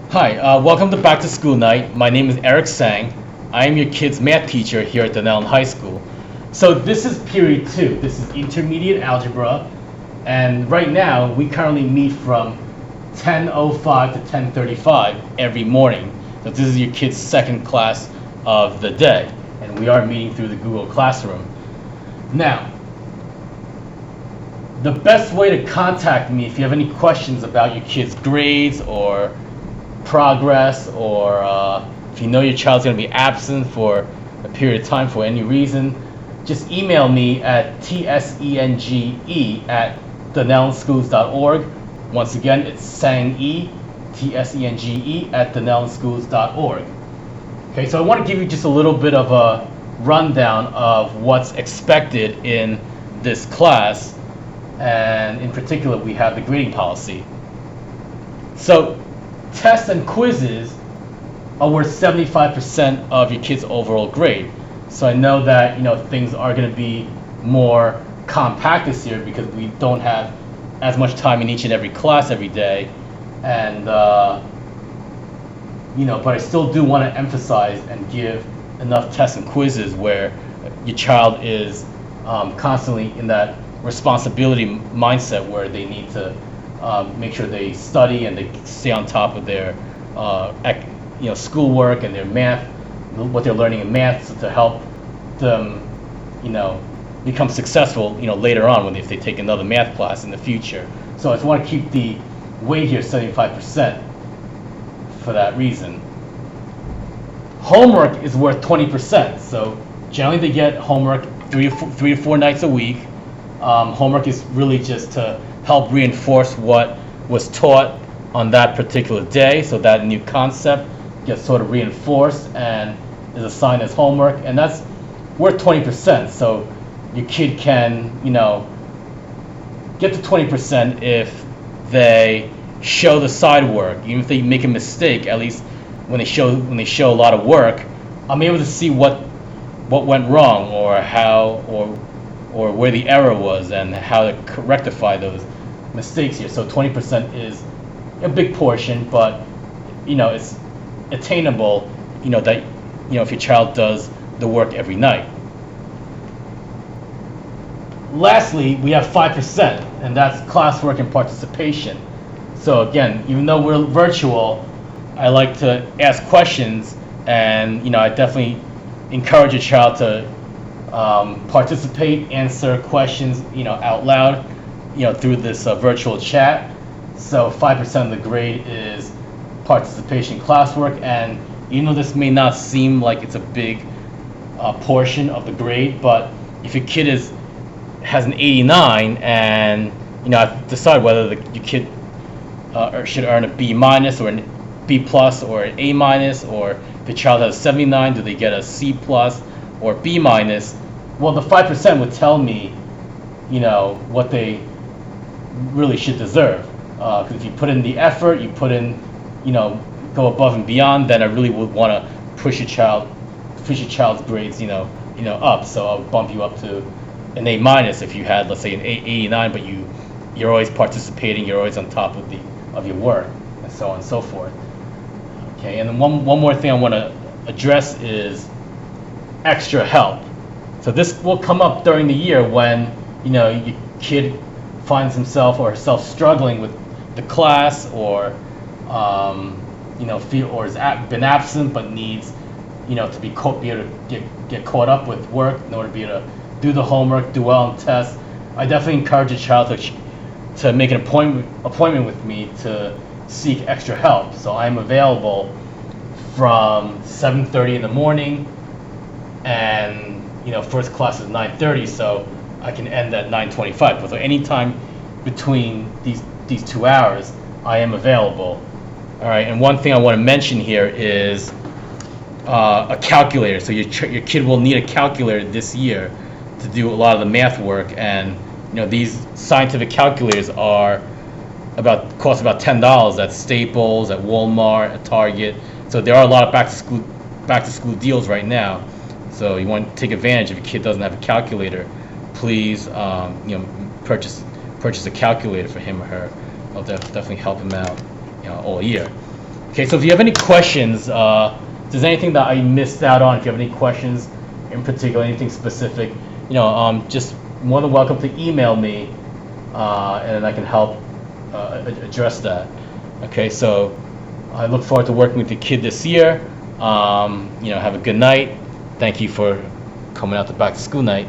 Hi, welcome to Back to School Night. My name is Eric Tseng. I am your kid's math teacher here at Dunellen High School. So this is period 2. This is intermediate algebra. And right now, we currently meet from 10:05 to 10:35 every morning. So this is your kid's second class of the day. And we are meeting through the Google Classroom. Now, the best way to contact me if you have any questions about your kid's grades or progress, or if you know your child's going to be absent for a period of time for any reason, just email me at tsenge@dunellenschools.org. Once again, it's tsenge, tsenge@dunellenschools.org. Okay, so I want to give you just a little bit of a rundown of what's expected in this class, and in particular, we have the grading policy. So tests and quizzes are worth 75% of your kid's overall grade. So I know that things are going to be more compact this year because we don't have as much time in each and every class every day, and but I still do want to emphasize and give enough tests and quizzes where your child is constantly in that responsibility mindset where they need to make sure they study and they stay on top of their schoolwork and their math, what they're learning in math, so to help them become successful later on if they take another math class in the future. So I just want to keep the weight here 75% for that reason. Homework is worth 20%. So generally they get homework three to four nights a week. Homework is really just to help reinforce what was taught on that particular day, so that new concept gets sort of reinforced and is assigned as homework, and that's worth 20%. So your kid can get to 20% if they show the side work. Even if they make a mistake, at least when they show a lot of work, I'm able to see what went wrong, or how or where the error was, and how to rectify those mistakes here. So 20% is a big portion, but it's attainable. That if your child does the work every night. Lastly, we have 5%, and that's classwork and participation. So again, even though we're virtual, I like to ask questions, and I definitely encourage a child to participate, answer questions out loud through this virtual chat. So 5% of the grade is participation classwork, and even though this may not seem like it's a big portion of the grade, but if your kid has an 89, and I've decided whether your kid should earn a B minus or an B plus or an A minus, or if the child has 79, do they get a C plus or B minus? Well, the 5% would tell me what they really should deserve. Because if you put in the effort, you put in, go above and beyond, then I really would want to push your child's grades, up. So I'll bump you up to an A minus if you had, let's say, an 89, but you're always participating, you're always on top of your work, and so on and so forth. Okay, and then one more thing I want to address is extra help. So this will come up during the year when your kid finds himself or herself struggling with the class, or or has been absent but needs to be able to get caught up with work in order to be able to do the homework, do well on tests. I definitely encourage a child to make an appointment with me to seek extra help. So I'm available from 7:30 in the morning, and first class is 9:30, so I can end at 9:25. But so anytime between these 2 hours, I am available. All right, and one thing I want to mention here is a calculator. So your kid will need a calculator this year to do a lot of the math work, and these scientific calculators cost about $10 at Staples, at Walmart, at Target. So there are a lot of back to school deals right now. So you want to take advantage. If your kid doesn't have a calculator, please purchase a calculator for him or her. It'll definitely help him out all year. Okay, so if you have any questions, if there's anything that I missed out on, if you have any questions in particular, anything specific, just more than welcome to email me, and I can help address that. Okay, so I look forward to working with the kid this year. Have a good night. Thank you for coming out to back to school night.